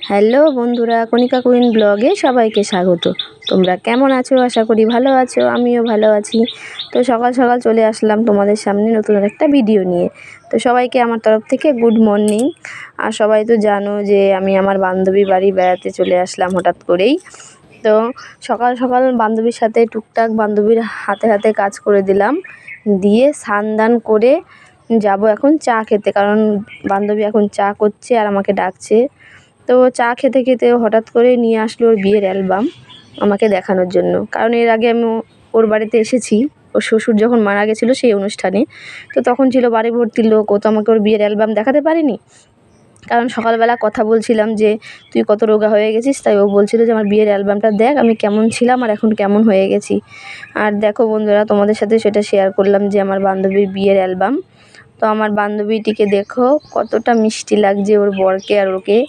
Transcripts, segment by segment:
Hello বন্ধুরা, কণিকা queen ব্লগে সবাইকে স্বাগত। তোমরা কেমন আছো? আশা করি ভালো আছো, আমিও ভালো আছি। তো সকাল সকাল চলে আসলাম তোমাদের সামনে নতুন একটা ভিডিও নিয়ে। তো সবাইকে আমার তরফ থেকে গুড মর্নিং। আর সবাই তো জানো যে আমি আমার বান্ধবী বাড়ি বেড়াতে চলে আসলাম হঠাৎ করেই। তো সকাল সকাল বান্ধবীর সাথে টুকটাক বান্ধবীর হাতে হাতে কাজ করে দিলাম, দিয়ে স্নান দান করে যাব এখন চা খেতে, কারণ বান্ধবী এখন চা করছে আর আমাকে ডাকছে। তো চা খেতে খেতে হঠাৎ করে নিয়ে আসলো ওর বিয়ের অ্যালবাম আমাকে দেখানোর জন্য, কারণ এর আগে আমি ওর বাড়িতে এসেছি ওর শ্বশুর যখন মারা গেছিলো সেই অনুষ্ঠানে। তো তখন ছিল বাড়ি ভর্তি লোক, ও তো আমাকে ওর বিয়ের অ্যালবাম দেখাতে পারেনি, কারণ সকালবেলা কথা বলছিলাম যে তুই কত রোগা হয়ে গেছিস, তাই ও বলছিল যে আমার বিয়ের অ্যালবামটা দেখ আমি কেমন ছিলাম আর এখন কেমন হয়ে গেছি। আর দেখো বন্ধুরা, তোমাদের সাথে সেটা শেয়ার করলাম যে আমার বান্ধবীর বিয়ের অ্যালবাম। তো আমার বান্ধবীটিকে দেখো কতটা মিষ্টি লাগছে ওর বরকে আর ওকে।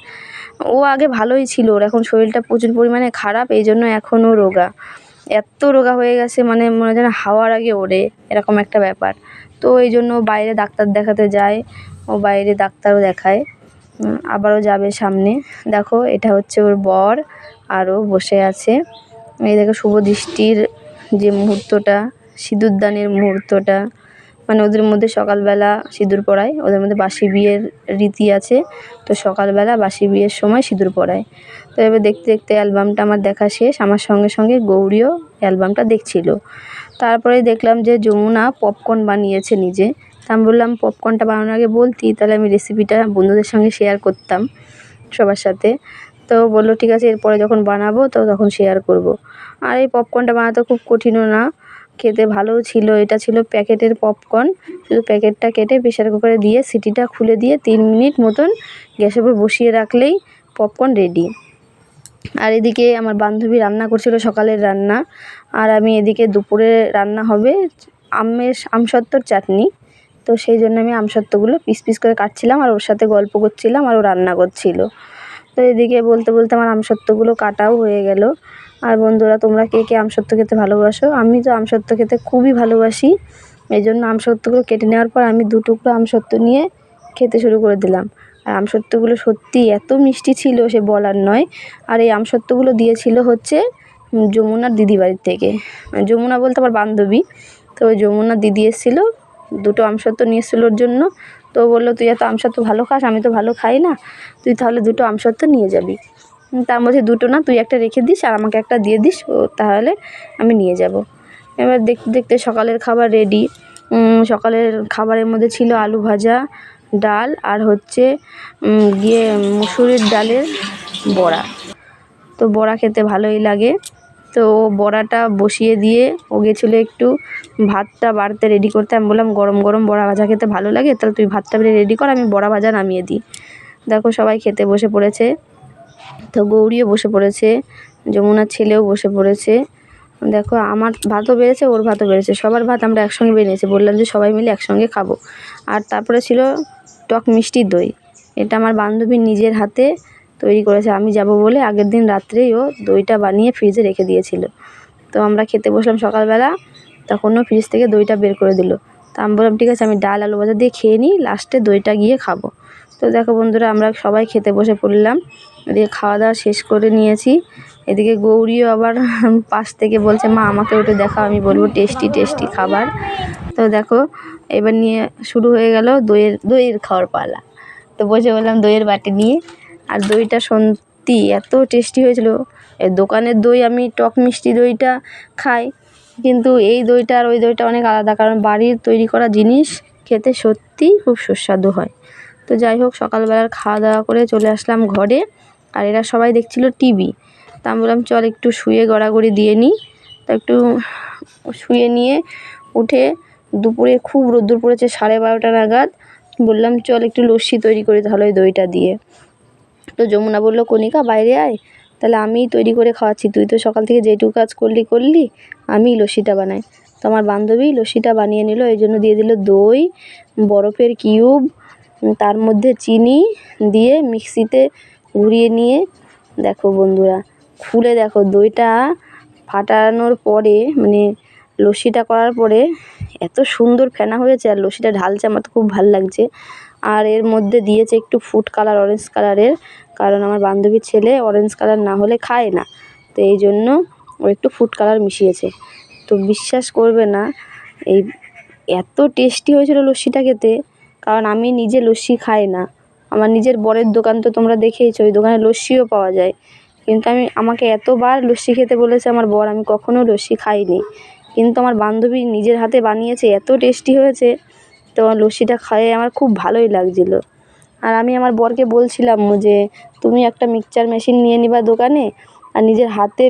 ও আগে ভালোই ছিল, ওর এখন শরীরটা প্রচুর পরিমাণে খারাপ, এই জন্য এখনও রোগা, এত রোগা হয়ে গেছে, মানে মনে হয় যেন হাওয়ার আগে ওড়ে, এরকম একটা ব্যাপার। তো এই জন্য বাইরে ডাক্তার দেখাতে যায়, ও বাইরে ডাক্তারও দেখায়, আবারও যাবে সামনে। দেখো এটা হচ্ছে ওর বর, আরও বসে আছে। এই দেখো শুভ দৃষ্টির যে মুহূর্তটা, সিঁদুরদানের মুহূর্তটা, মানে ওদের মধ্যে সকালবেলা সিঁদুর পরায়, ওদের মধ্যে বাসি বিয়ের রীতি আছে। তো সকালবেলা বাসি বিয়ের সময় সিঁদুর পরায়। তো এবার দেখতে দেখতে অ্যালবামটা আমার দেখা শেষ, আমার সঙ্গে সঙ্গে গৌরীও অ্যালবামটা দেখছিল। তারপরে দেখলাম যে যমুনা পপকর্ন বানিয়েছে নিজে। তা আমি বললাম পপকর্নটা বানানোর আগে বলতি, তাহলে আমি রেসিপিটা বন্ধুদের সঙ্গে শেয়ার করতাম সবার সাথে। তো বললো ঠিক আছে, এরপরে যখন বানাবো তো তখন শেয়ার করব। আর এই পপকর্নটা বানাতে খুব কঠিনও না, খেতে ভালোও ছিল। এটা ছিল প্যাকেটের পপকর্ন, শুধু প্যাকেটটা কেটে প্রেসার কুকারে দিয়ে সিটিটা খুলে দিয়ে 3 মিনিট মতন গ্যাসের উপর বসিয়ে রাখলেই পপকর্ন রেডি। আর এদিকে আমার বান্ধবী রান্না করছিল সকালের রান্না, আর আমি এদিকে দুপুরে রান্না হবে আমসত্ত্বর চাটনি। তো সেই জন্য আমি আমসত্ত্বগুলো পিস পিস করে কাটছিলাম আর ওর সাথে গল্প করছিলাম আর ও রান্না করছিল। তো এদিকে বলতে বলতে আমার আমসত্ত্বগুলো কাটাও হয়ে গেল। আর বন্ধুরা, তোমরা কে কে আমসত্ত্ব খেতে ভালোবাসো? আমি তো আমসত্ত্ব খেতে খুবই ভালোবাসি, এই জন্য আমসত্ত্বগুলো কেটে নেওয়ার পর আমি 2 টুকরো আমসত্ত্ব নিয়ে খেতে শুরু করে দিলাম। আর আমসত্ত্বগুলো সত্যি এত মিষ্টি ছিল সে বলার নয়। আর এই আমসত্ত্বগুলো দিয়েছিল হচ্ছে যমুনার দিদি বাড়ির থেকে, যমুনা বলতে আমার বান্ধবী। তো যমুনার দিদি এসেছিলো, 2টো আমসত্ত্ব নিয়ে এসেছিলো ওর জন্য। তো বললো তুই এত আমসত্ত্ব ভালো খাস, আমি তো ভালো খাই না, তুই তাহলে 2টো আমসত্ত্ব নিয়ে যাবি। তার মধ্যে 2টো না, তুই একটা রেখে দিস আর আমাকে একটা দিয়ে দিস, ও তাহলে আমি নিয়ে যাব। এবার দেখতে দেখতে সকালের খাবার রেডি। সকালের খাবারের মধ্যে ছিল আলু ভাজা, ডাল আর হচ্ছে মুসুরির ডালের বড়া। তো বড়া খেতে ভালোই লাগে। তো বড়াটা বসিয়ে দিয়ে ও গেছিলো একটু ভাতটা বাড়তে রেডি করতে। আমি বললাম গরম গরম বড়া ভাজা খেতে ভালো লাগে, তাহলে তুই ভাতটা বেড়ে রেডি কর, আমি বড়া ভাজা নামিয়ে দিই। দেখো সবাই খেতে বসে পড়েছে। তো গৌরীও বসে পড়েছে, যমুনার ছেলেও বসে পড়েছে। দেখো আমার ভাতও বেড়েছে, ওর ভাতও বেড়েছে, সবার ভাত আমরা একসঙ্গে বেরিয়েছি, বললাম যে সবাই মিলে একসঙ্গে খাবো। আর তারপরে ছিল টক মিষ্টি দই, এটা আমার বান্ধবীর নিজের হাতে তৈরি করেছে। আমি যাব বলে আগের দিন রাত্রেই ও দইটা বানিয়ে ফ্রিজে রেখে দিয়েছিল। তো আমরা খেতে বসলাম সকালবেলা, তখন ও ফ্রিজ থেকে দইটা বের করে দিল। তা আমি বললাম ঠিক আছে, আমি ডাল আলু ভাজা দিয়ে খেয়ে নিই, লাস্টে দইটা গিয়ে খাবো। তো দেখো বন্ধুরা, আমরা সবাই খেতে বসে পড়লাম। এদিকে খাওয়া দাওয়া শেষ করে নিয়েছি। এদিকে গৌরীও আবার পাশ থেকে বলছে মা আমাকে ওটা দেখাও, আমি বলবো টেস্টি টেস্টি খাবার। তো দেখো এবার নিয়ে শুরু হয়ে গেল দইয়ের খাওয়ার পালা। তো বসে বললাম দইয়ের বাটি নিয়ে। আর দইটা সত্যি এত টেস্টি হয়েছিল। এই দোকানের দই আমি টক মিষ্টি দইটা খাই, কিন্তু এই দইটা আর ওই দইটা অনেক আলাদা, কারণ বাড়ির তৈরি করা জিনিস খেতে সত্যিই খুব সুস্বাদু হয়। তো যাই হোক, সকালবেলার খাওয়া দাওয়া করে চলে আসলাম ঘরে, আর এরা সবাই দেখছিল টিভি। তা আমি বললাম চল একটু শুয়ে গড়াগড়ি দিয়ে নিই। তা একটু শুয়ে নিয়ে উঠে দুপুরে খুব রোদ্দুর পড়েছে, 12:30 নাগাদ বললাম চল একটু লস্যি তৈরি করি তাহলে ওই দইটা দিয়ে। তো যমুনা বললো কণিকা বাইরে আয়, তাহলে আমিই তৈরি করে খাওয়াচ্ছি, তুই তো সকাল থেকে যেটুকু কাজ করলি আমিই লস্যিটা বানাই। তো আমার বান্ধবী লস্যিটা বানিয়ে নিল, এই জন্য দিয়ে দিল দই, বরফের কিউব, তার মধ্যে চিনি দিয়ে মিক্সিতে ঘুরিয়ে নিয়ে দেখো বন্ধুরা, খুলে দেখো দইটা ফাটানোর পরে, মানে লস্যিটা করার পরে এত সুন্দর ফেনা হয়েছে, আর লস্যিটা ঢালছে, আমার তো খুব ভালো লাগছে। আর এর মধ্যে দিয়েছে একটু ফুড কালার, অরেঞ্জ কালারের, কারণ আমার বান্ধবীর ছেলে অরেঞ্জ কালার না হলে খায় না, তো এই জন্য ও একটু ফুড কালার মিশিয়েছে। তো বিশ্বাস করবে না, এই এত টেস্টি হয়েছিল লস্যিটা খেতে, কারণ আমি নিজে লস্যি খাই না। আমার নিজের বরের দোকান তো তোমরা দেখেইছো, ওই দোকানে লস্যিও পাওয়া যায়, কিন্তু আমাকে এতবার লস্যি খেতে বলেছে আমার বর, আমি কখনও লস্যি খাইনি। কিন্তু আমার বান্ধবী নিজের হাতে বানিয়েছে, এত টেস্টি হয়েছে, তো আমার লস্যিটা খেয়ে আমার খুব ভালোই লাগছিলো। আর আমি আমার বরকে বলছিলাম যে তুমি একটা মিক্সচার মেশিন নিয়ে নিবা দোকানে, আর নিজের হাতে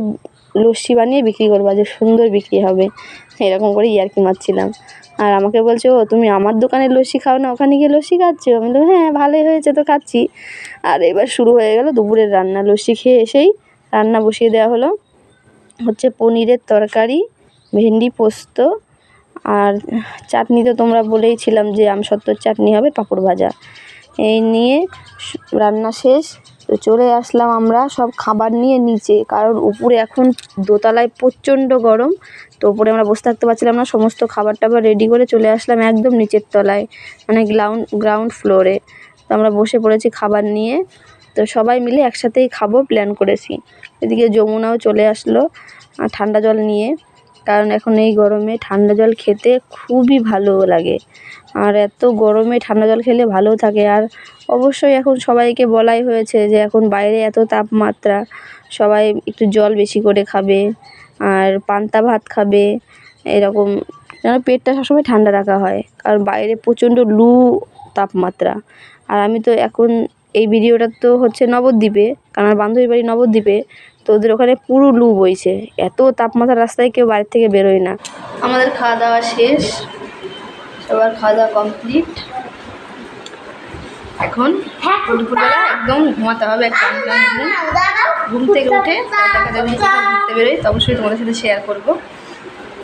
লস্যি বানিয়ে বিক্রি করবা, যে সুন্দর বিক্রি হবে, এরকম করে ইয়ার্কি মারছিলাম। আর আমাকে বলছে, ও তুমি আমার দোকানের লস্যি খাও না, ওখানে গিয়ে লস্যি খাচ্ছ? আমি বললাম হ্যাঁ, ভালোই হয়েছে তো খাচ্ছি। আর এবার শুরু হয়ে গেল দুপুরের রান্না। লস্যি খেয়ে এসেই রান্না বসিয়ে দেওয়া হলো, হচ্ছে পনিরের তরকারি, ভেন্ডি পোস্ত, আর চাটনি তো তোমরা বলেইছিলাম যে আমসত্ত্বর চাটনি হবে, পাঁপড় ভাজা। এই নিয়ে রান্না শেষ। তো চলে আসলাম আমরা সব খাবার নিয়ে নিচে, কারণ উপরে এখন দোতলায় প্রচণ্ড গরম, তো উপরে আমরা বসে থাকতে পারছিলাম না। সমস্ত খাবার টাবার রেডি করে চলে আসলাম একদম নিচের তলায়, মানে গ্রাউন্ড ফ্লোরে। তো আমরা বসে পড়েছি খাবার নিয়ে, তো সবাই মিলে একসাথেই খাবো প্ল্যান করেছি। এদিকে যমুনাও চলে আসলো ঠান্ডা জল নিয়ে, কারণ এখন এই গরমে ঠান্ডা জল খেতে খুবই ভালো লাগে, আর এত গরমে ঠান্ডা জল খেলে ভালো থাকে। আর অবশ্যই এখন সবাইকে বলাই হয়েছে যে এখন বাইরে এত তাপমাত্রা, সবাই একটু জল বেশি করে খাবে, আর পান্তা ভাত খাবে, এরকম যেন পেটটা সবসময় ঠান্ডা রাখা হয়, কারণ বাইরে প্রচণ্ড লু তাপমাত্রা। আর আমি তো এখন এই ভিডিওটা তো হচ্ছে নবদ্বীপে, কারণ আমার বান্ধবীর বাড়ি নবদ্বীপে, তো ওদের ওখানে পুরো লু বইছে, এত তাপমাত্রা, রাস্তায় কেউ বাইরে থেকে বেরোয় না। আমাদের খাওয়া দাওয়া শেষ, সবার খাওয়া দাওয়া কমপ্লিট। এখন দুপুরবেলা একদম ঘুমাতে হবে, ঘুম থেকে উঠে ঘুরতে বেরোই, তো অবশ্যই তোমাদের সাথে শেয়ার করবো।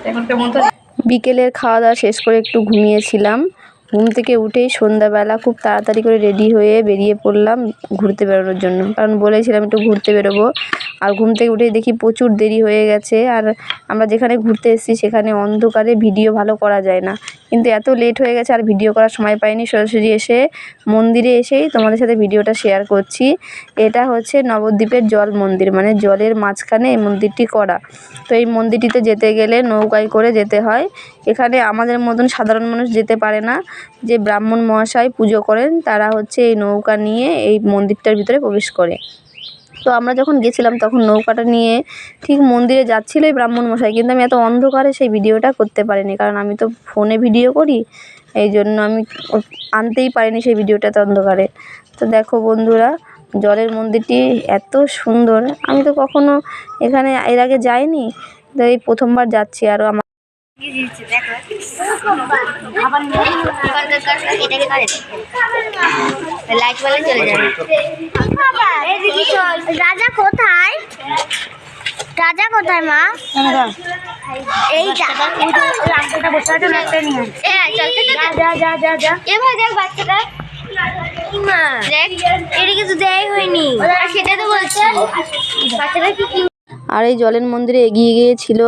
এখন কেমন তো বিকেলের খাওয়া দাওয়া শেষ করে একটু ঘুমিয়েছিলাম। ঘুম থেকে উঠেই সন্ধ্যাবেলা খুব তাড়াতাড়ি করে রেডি হয়ে বেরিয়ে পড়লাম ঘুরতে বেরোনোর জন্য, কারণ বলেছিলাম একটু ঘুরতে বেরোবো। আর ঘুম থেকে উঠেই দেখি প্রচুর দেরি হয়ে গেছে, আর আমরা যেখানে ঘুরতে এসেছি সেখানে অন্ধকারে ভিডিও ভালো করা যায় না, কিন্তু এত লেট হয়ে গেছে আর ভিডিও করার সময় পাইনি। সরাসরি এসে মন্দিরে এসেই তোমাদের সাথে ভিডিওটা শেয়ার করছি। এটা হচ্ছে নবদ্বীপের জল মন্দির, মানে জলের মাঝখানে এই মন্দিরটি করা। তো এই মন্দিরটিতে যেতে গেলে নৌকায় করে যেতে হয়। এখানে আমাদের মতন সাধারণ মানুষ যেতে পারে না, যে ব্রাহ্মণ মহাশয় পুজো করেন তারা হচ্ছে এই নৌকা নিয়ে এই মন্দিরটার ভিতরে প্রবেশ করে। তো আমরা যখন গেছিলাম তখন নৌকাটা নিয়ে ঠিক মন্দিরে যাচ্ছিলোই ব্রাহ্মণ মশাই, কিন্তু আমি এত অন্ধকারে সেই ভিডিওটা করতে পারিনি, কারণ আমি তো ফোনে ভিডিও করি, এই জন্য আমি আনতেই পারিনি সেই ভিডিওটা এত অন্ধকারে। তো দেখো বন্ধুরা, জলের মন্দিরটি এত সুন্দর, আমি তো কখনো এখানে এর আগে যাইনি, তো এই প্রথমবার যাচ্ছি। আরও আমার রাজা কোথায়? রাজা কোথায় মা? এইটা বাচ্চাটা কিছু দেয় হয়নি, সেটা তো বলছি। বাচ্চাটা কি আর এই জলের মন্দিরে এগিয়ে গিয়েছিল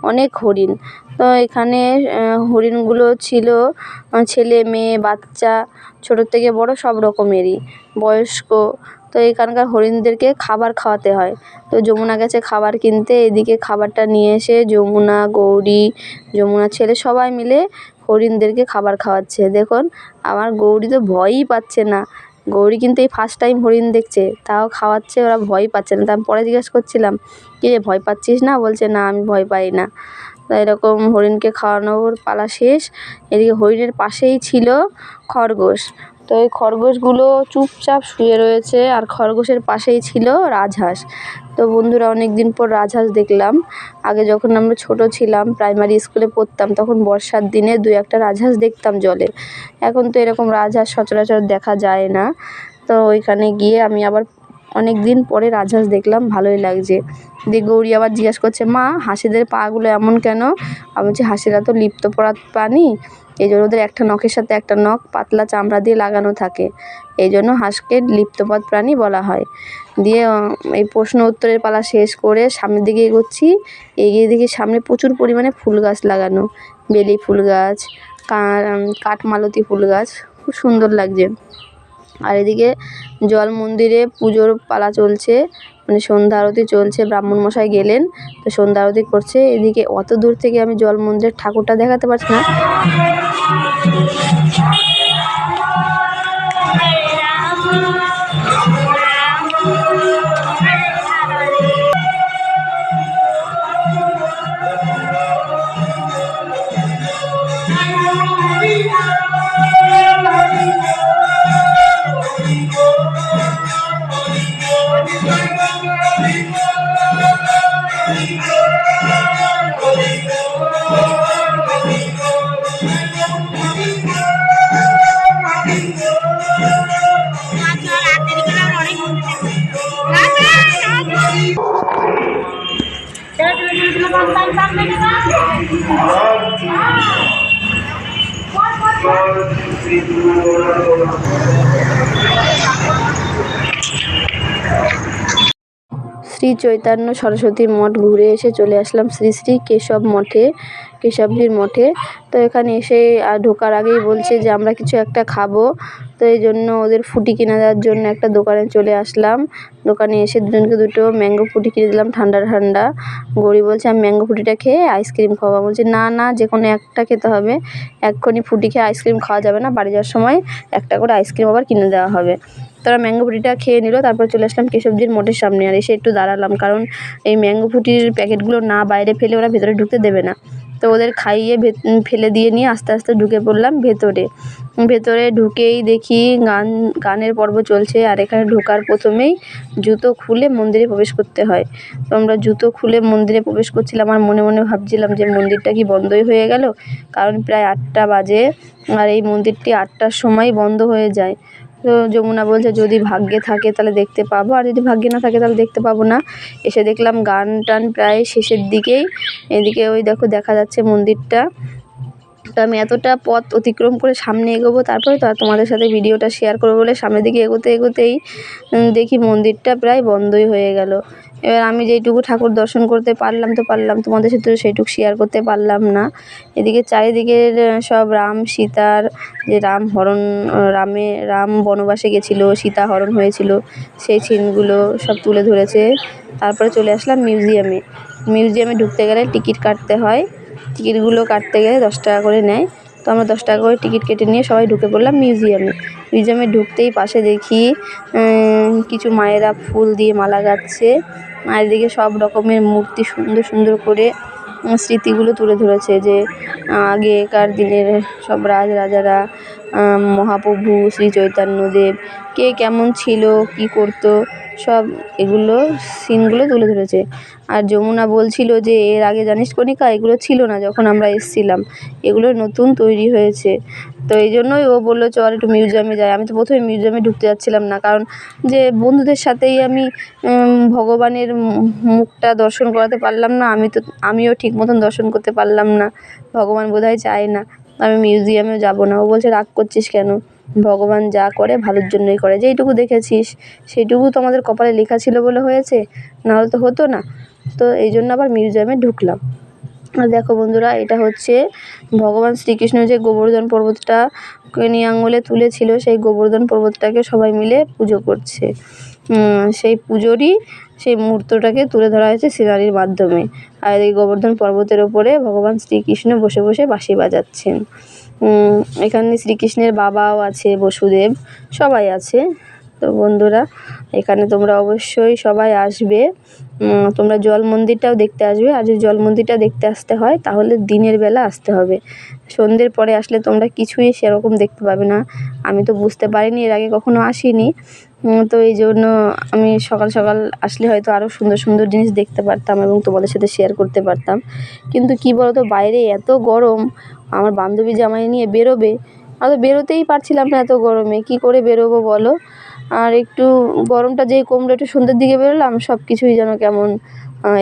অনেক হরিণ। তো এখানে হরিণগুলো ছিল ছেলে মেয়ে বাচ্চা, ছোটোর থেকে বড় সব রকমেরই, বয়স্ক। তো এখানকার হরিণদেরকে খাবার খাওয়াতে হয়। তো যমুনা গেছে খাবার কিনতে, এদিকে খাবারটা নিয়ে এসে যমুনা, গৌরী, যমুনার ছেলে সবাই মিলে হরিণদেরকে খাবার খাওয়াচ্ছে। দেখুন আমার গৌরী তো ভয়ই পাচ্ছে না, গৌরী কিন্তু এই ফার্স্ট টাইম হরিণ দেখছে, তাও খাওয়াচ্ছে, ওরা ভয় পাচ্ছে না। তা আমি পরে জিজ্ঞেস করছিলাম, কি রে ভয় পাচ্ছিস না? বলছে না, আমি ভয় পাই না। তো এরকম হরিণকে খাওয়ানোর পালা শেষ। এদিকে হরিণের পাশেই ছিল খরগোশ, তো এই খরগোশগুলো চুপচাপ শুয়ে রয়েছে, আর খরগোশের পাশেই ছিল রাজহাঁস। তো বন্ধুরা, অনেক দিন পর রাজহাঁস দেখলাম। আগে যখন আমরা ছোট ছিলাম, প্রাইমারি স্কুলে পড়তাম, তখন বর্ষার দিনে দু একটা রাজহাঁস দেখতাম জলে। এখন তো এরকম রাজহাঁস সচরাচর দেখা যায় না। তো ওইখানে গিয়ে আমি আবার অনেক দিন পরে রাজহাঁস দেখলাম, ভালোই লাগছে। দিয়ে গৌরী আবার জিজ্ঞেস করছে, মা হাঁসেদের পাগুলো এমন কেন? আমি বলছি হাঁসেরা তো লিপ্তপ্রায় প্রাণী, এই জন্য ওদের একটা নখের সাথে একটা নখ পাতলা চামড়া দিয়ে লাগানো থাকে, এই জন্য হাঁসকে লিপ্তপ্রায় প্রাণী বলা হয়। দিয়ে এই প্রশ্ন উত্তরের পালা শেষ করে সামনের দিকে এগোচ্ছি। এগিয়ে দেখি সামনে প্রচুর পরিমাণে ফুল গাছ লাগানো, বেলি ফুল গাছ, কাঠমালতি ফুল গাছ, খুব সুন্দর লাগছে। আর এদিকে জল মন্দিরে পুজোর পালা চলছে, মানে সন্ধ্যা আরতি চলছে, ব্রাহ্মণ মশাই গেলেন, তো সন্ধ্যা আরতি করছে। এদিকে অত দূর থেকে আমি জল মন্দিরের ঠাকুরটা দেখাতে পারছি না। শ্রী চৈতন্য সরস্বতী মঠ ঘুরে এসে চলে আসলাম শ্রী শ্রী কেশবজির মঠে। তো এখানে এসে ঢোকার আগেই বলছে যে আমরা কিছু একটা খাবো, তো এই জন্য ওদের ফুটি কিনে দেওয়ার জন্য একটা দোকানে চলে আসলাম। দোকানে এসে দুজনকে দুটো ম্যাঙ্গো ফুটি কিনে দিলাম ঠান্ডা ঠান্ডা। গৌরী বলছে আমি ম্যাঙ্গো ফুটিটা খেয়ে আইসক্রিম খাওয়া, বলছে না না যে কোনো একটা খেতে হবে, এক্ষুনি ফুটি খেয়ে আইসক্রিম খাওয়া যাবে না, বাড়ি যাওয়ার সময় একটা করে আইসক্রিম আবার কিনে দেওয়া হবে। তারা ম্যাঙ্গো ফুটিটা খেয়ে নিল। তারপর চলে আসলাম কেশবজির মঠের সামনে, আর এসে একটু দাঁড়ালাম, কারণ এই ম্যাঙ্গো ফুটির প্যাকেটগুলো না বাইরে ফেলে ওরা ভেতরে ঢুকতে দেবে না। তো ওদের খাইয়ে ফেলে দিয়ে নিয়ে আস্তে আস্তে ঢুকে পড়লাম ভেতরে ঢুকেই দেখি গানের পর্ব চলছে। আর এখানে ঢোকার প্রথমেই জুতো খুলে মন্দিরে প্রবেশ করতে হয়। তো আমরা জুতো খুলে মন্দিরে প্রবেশ করছিলাম, আর মনে মনে ভাবছিলাম যে মন্দিরটা কি বন্ধই হয়ে গেল, কারণ প্রায় 8টা বাজে, আর এই মন্দিরটি 8টার সময় বন্ধ হয়ে যায়। তো যমুনা বলছে যদি ভাগ্যে থাকে তাহলে দেখতে পাবো, আর যদি ভাগ্যে না থাকে তাহলে দেখতে পাবো না। এসে দেখলাম গান টান প্রায় শেষের দিকেই। এদিকে ওই দেখো দেখা যাচ্ছে মন্দিরটা। তো আমি এতটা পথ অতিক্রম করে সামনে এগোবো, তারপরে তো আর তোমাদের সাথে ভিডিওটা শেয়ার করবো বলে সামনের দিকে এগোতেই দেখি মন্দিরটা প্রায় বন্ধই হয়ে গেল। এবার আমি যেইটুকু ঠাকুর দর্শন করতে পারলাম তোমাদের সাথে সেইটুকু শেয়ার করতে পারলাম না। এদিকে চারিদিকের সব রাম সীতার যে রাম বনবাসে গেছিলো, সীতা হরণ হয়েছিল, সেই সিনগুলো সব তুলে ধরেছে। তারপরে চলে আসলাম মিউজিয়ামে ঢুকতে গেলে টিকিট কাটতে হয়। টিকিটগুলো কাটতে গেলে 10 টাকা করে নেয়। তো আমরা 10 টাকা করে টিকিট কেটে নিয়ে সবাই ঢুকে পড়লাম মিউজিয়ামে ঢুকতেই পাশে দেখি কিছু মায়েরা ফুল দিয়ে মালা গাঁথছে, আর এদিকে সব রকমের মূর্তি সুন্দর সুন্দর করে স্মৃতিগুলো তুলে ধরেছে, যে আগেকার দিনের সব রাজারা, মহাপ্রভু শ্রী চৈতন্যদেব কে কেমন ছিল, কি করতো, সব এগুলো সিনগুলো তুলে ধরেছে। আর যমুনা বলছিল যে এর আগে জানিস কণিকা এগুলো ছিল না যখন আমরা এসেছিলাম, এগুলো নতুন তৈরি হয়েছে। তো এই জন্যই ও বললো চল একটু মিউজিয়ামে যাই। আমি তো প্রথমে মিউজিয়ামে ঢুকতে যাচ্ছিলাম না, কারণ যে বন্ধুদের সাথেই আমি ভগবানের মুখটা দর্শন করাতে পারলাম না, আমিও ঠিক মতন দর্শন করতে পারলাম না। ভগবান বোধহয় চায় না আমি মিউজিয়ামেও যাবো না। ও বলছে রাগ করছিস কেন, ভগবান যা করে ভালোর জন্যই করে, যেইটুকু দেখেছিস সেইটুকু তো আমাদের কপালে লেখা ছিল বলে হয়েছে, নাহলে তো হতো না। তো এই জন্য আবার মিউজিয়ামে ঢুকলাম। আর দেখো বন্ধুরা, এটা হচ্ছে ভগবান শ্রীকৃষ্ণ যে গোবর্ধন পর্বতটা নিয়ে আঙুলে তুলেছিল, সেই গোবর্ধন পর্বতটাকে সবাই মিলে পুজো করছে। সেই পুজোরই সেই মুহূর্তটাকে তুলে ধরা হয়েছে সিনারির মাধ্যমে। আর এই গোবর্ধন পর্বতের ওপরে ভগবান শ্রীকৃষ্ণ বসে বসে বাঁশি বাজাচ্ছেন। এখানে শ্রীকৃষ্ণের বাবাও আছে, বসুদেব, সবাই আছে। তো বন্ধুরা, এখানে তোমরা অবশ্যই সবাই আসবে। তোমরা জল মন্দিরটাও দেখতে আসবে, আর যদি জল মন্দিরটা দেখতে আসতে হয় তাহলে দিনের বেলা আসতে হবে। সন্ধ্যের পরে আসলে তোমরা কিছুই সেরকম দেখতে পাবে না। আমি তো বুঝতে পারিনি, এর আগে কখনো আসিনি। তো এই জন্য আমি সকাল সকাল আসলে হয়তো আরও সুন্দর সুন্দর জিনিস দেখতে পারতাম এবং তোমাদের সাথে শেয়ার করতে পারতাম। কিন্তু কী বলো তো, বাইরে এত গরম, আমার বান্ধবী জামাই নিয়ে বেরোবে, আমি তো বেরোতেই পারছিলাম না এত গরমে, কী করে বেরোবো বলো। আর একটু গরমটা যেই কমলো, একটু সন্ধ্যের দিকে বেরোলাম, সব কিছুই যেন কেমন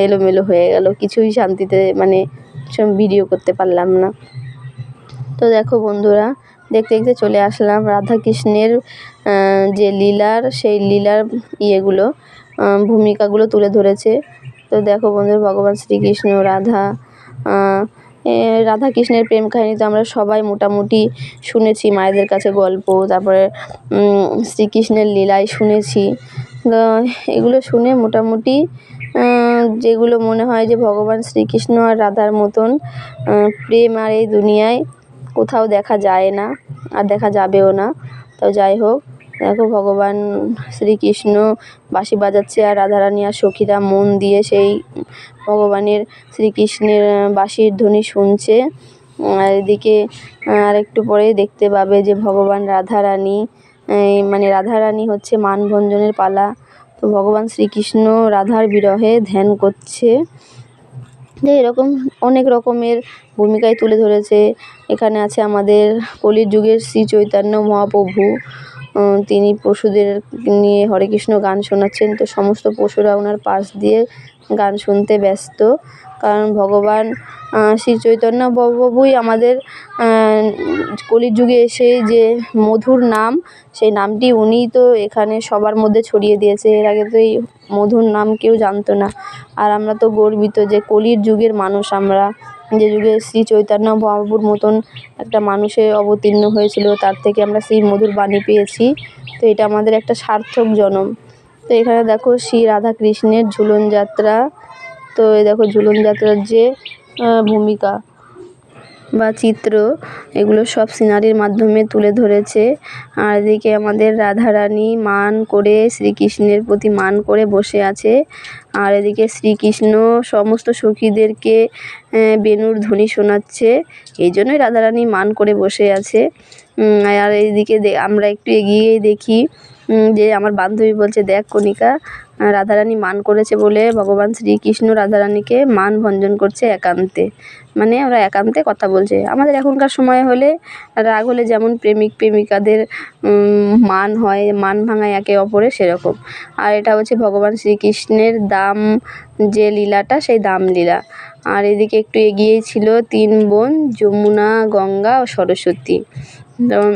এলোমেলো হয়ে গেল, কিছুই শান্তিতে মানে ভিডিও করতে পারলাম না। তো দেখো বন্ধুরা, দেখতে দেখতে চলে আসলাম রাধা কৃষ্ণের যে সেই লীলার ইয়েগুলো, ভূমিকাগুলো তুলে ধরেছে। তো দেখো বন্ধুরা, ভগবান শ্রীকৃষ্ণ, রাধা, রাধা কৃষ্ণের প্রেম কাহিনী তো আমরা সবাই মোটামুটি শুনেছি মায়েদের কাছে গল্প, তারপরে শ্রীকৃষ্ণের লীলায় শুনেছি। তো এগুলো শুনে মোটামুটি যেগুলো মনে হয় যে ভগবান শ্রীকৃষ্ণ আর রাধার মতন প্রেম আর এই দুনিয়ায় কোথাও দেখা যায় না, আর দেখা যাবেও না। তো যাই হোক, দেখো ভগবান শ্রীকৃষ্ণ বাঁশি বাজাচ্ছে আর রাধারানী আর সখীরা মন দিয়ে সেই ভগবানের শ্রীকৃষ্ণের বাঁশির ধ্বনি শুনছে। আর এদিকে আর একটু পরেই দেখতে পাবে যে ভগবান রাধারানী, মানে রাধারানী হচ্ছে মানভঞ্জনের পালা। তো ভগবান শ্রীকৃষ্ণ রাধার বিরহে ধ্যান করছে। যে এরকম অনেক রকমের ভূমিকায় তুলে ধরেছে। এখানে আছে আমাদের কলির যুগের শ্রী চৈতন্য মহাপ্রভু। তিনি পশুদের নিয়ে হরে কৃষ্ণ গান শোনাচ্ছেন। তো সমস্ত পশুরা ওনার পাশ দিয়ে গান শুনতে ব্যস্ত, কারণ ভগবান শ্রী চৈতন্য মহাপ্রভুই আমাদের কলির যুগে এসে যে মধুর নাম, সেই নামটি উনিই তো এখানে সবার মধ্যে ছড়িয়ে দিয়েছে। এর আগে তো এই মধুর নাম কেউ জানতো না। আর আমরা তো গর্বিত যে কলির যুগের মানুষ আমরা, যে যুগে শ্রী চৈতন্য মহাপ্রভুর মতন একটা মানুষের অবতীর্ণ হয়েছিল, তার থেকে আমরা সেই মধুর বাণী পেয়েছি। তো এটা আমাদের একটা সার্থক জনম। তো এখানে দেখো শ্রী রাধা কৃষ্ণের ঝুলন যাত্রা। তো এই দেখো ঝুলন যাত্রার যে ভূমিকা বা চিত্র, এগুলো সব সিনারির মাধ্যমে তুলে ধরেছে। আর এদিকে আমাদের রাধারানী মান করে শ্রীকৃষ্ণের প্রতি মান করে বসে আছে। আর এদিকে শ্রীকৃষ্ণ সমস্ত সখীদেরকে বেণুর ধ্বনি শোনাচ্ছে, এই জন্যই রাধারানী মান করে বসে আছে। আর এইদিকে আমরা একটু এগিয়েই দেখি যে আমার বান্ধবী বলছে, দেখ কণিকা, রাধারানী মান করেছে বলে ভগবান শ্রীকৃষ্ণ রাধারানীকে মান ভঞ্জন করছে একান্তে, মানে ওরা একান্তে কথা বলছে। আমাদের এখনকার সময় হলে রাগ হলে যেমন প্রেমিক প্রেমিকাদের মান হয়, মান ভাঙায় একে অপরে, সেরকম। আর এটা হচ্ছে ভগবান শ্রীকৃষ্ণের দাম যে লীলাটা, সেই দাম লীলা। আর এদিকে একটু এগিয়েই ছিল 3 বোন, যমুনা, গঙ্গা ও সরস্বতী, যেমন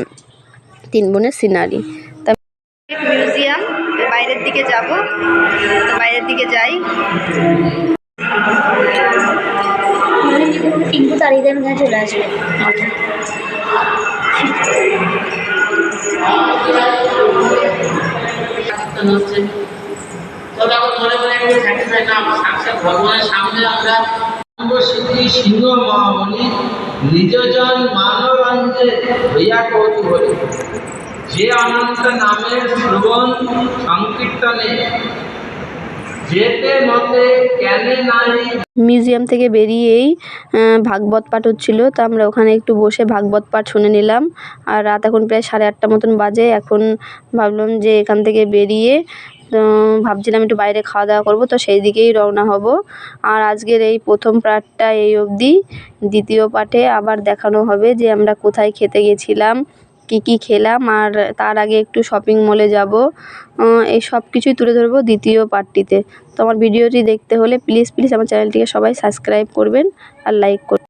3 বোনের সিনারি। মিউজিয়াম, বাইরের দিকে যাব, বাইরের দিকে যাই। কিন্তু তারিখের মধ্যে চলে আসবে। ভগবানের সামনে আমরা সিদ্ধি সিংহ মহামণি নিজজন মানবাঞ্জে হইয়া কৌতূহলী, যে অনন্ত নামের শ্রবণ সংকীর্তনে যেতে মতে কেনে নারী। মিউজিয়াম থেকে বেরিয়েই ভাগবত পাঠ হচ্ছিল, তো আমরা ওখানে একটু বসে ভাগবত পাঠ শুনে নিলাম। আর রাত এখন প্রায় 8:30 মতন বাজে। এখন ভাবলাম যে এখান থেকে বেরিয়ে ভাবছিলাম একটু বাইরে খাওয়া দাওয়া করবো, তো সেই দিকেই রওনা হব। আর আজকের এই প্রথম পাঠটা এই অবধি। দ্বিতীয় পাঠে আবার দেখানো হবে যে আমরা কোথায় খেতে গেছিলাম, কী কী খেলাম, আর তার আগে একটু শপিং মলে যাব। এই সব কিছুই তুলে ধরবো দ্বিতীয় পার্টটিতে। তো আমার ভিডিওটি দেখতে হলে প্লিজ আমার চ্যানেলটিকে সবাই সাবস্ক্রাইব করবেন আর লাইক করবেন।